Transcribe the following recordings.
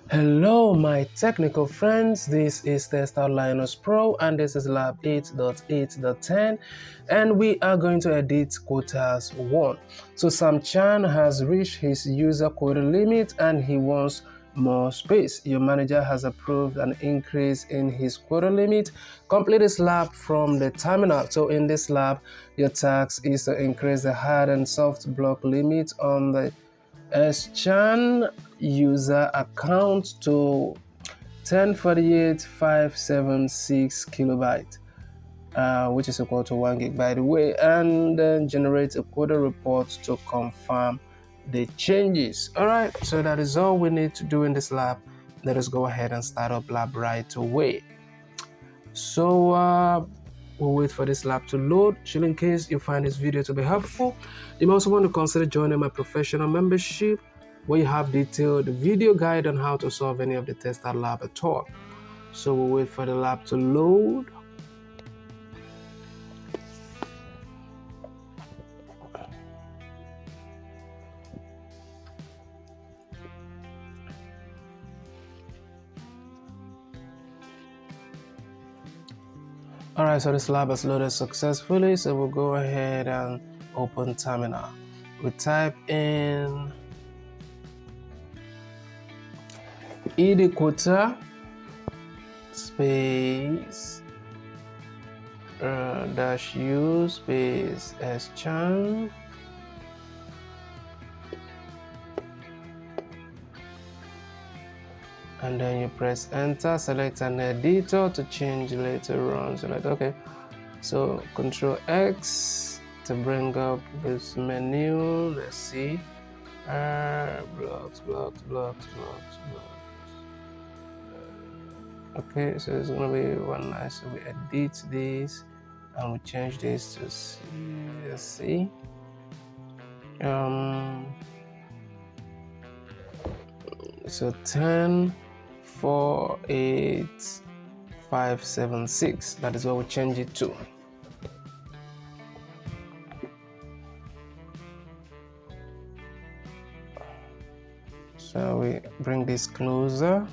Hello my technical friends, this is TestOut Linus Pro and this is lab 8.8.10 and we are going to edit quotas 1. So Sam Chan has reached his user quota limit and he wants more space. Your manager has approved an increase in his quota limit. Complete this lab from the terminal. So in this lab, your task is to increase the hard and soft block limit on the Chan user account to 1048,576 kilobyte, which is equal to 1 gig by the way, and then generate a quota report to confirm the changes. All right, so that is all we need to do in this lab. Let us go ahead and start up lab right away. So we'll wait for this lab to load. In case you find this video to be helpful, you may also want to consider joining my professional membership, where you have detailed video guide on how to solve any of the TestOut lab at all. So we'll wait for the lab to load. Alright, so this lab has loaded successfully, so we'll go ahead and open terminal. We type in id quota space -u space -chan and then you press enter, select an editor to change later on. Select okay, so Control X to bring up this menu. Let's see, blocks. Okay, so it's gonna be one nice. So we edit this and we change this to C. Let's see. So 1048,576. That is what we change it to. So we bring this closer.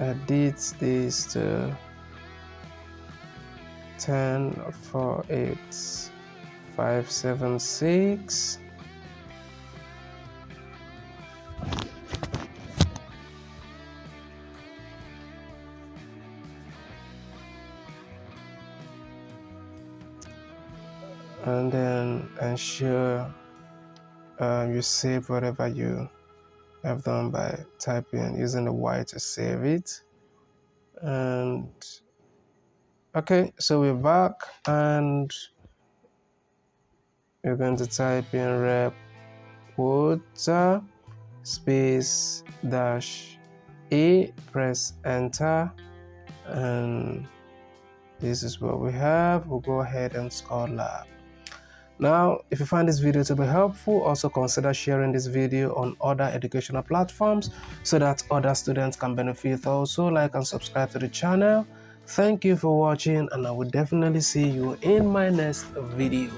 Edit this to 1048,576. And then ensure you save whatever you have done by typing using the Y to save it. And okay, so we're back and you're going to type in rep quota space -a, press enter, and this is what we have. We'll go ahead and score lab. Now, if you find this video to be helpful, also consider sharing this video on other educational platforms so that other students can benefit also. Like and subscribe to the channel. Thank you for watching, and I will definitely see you in my next video.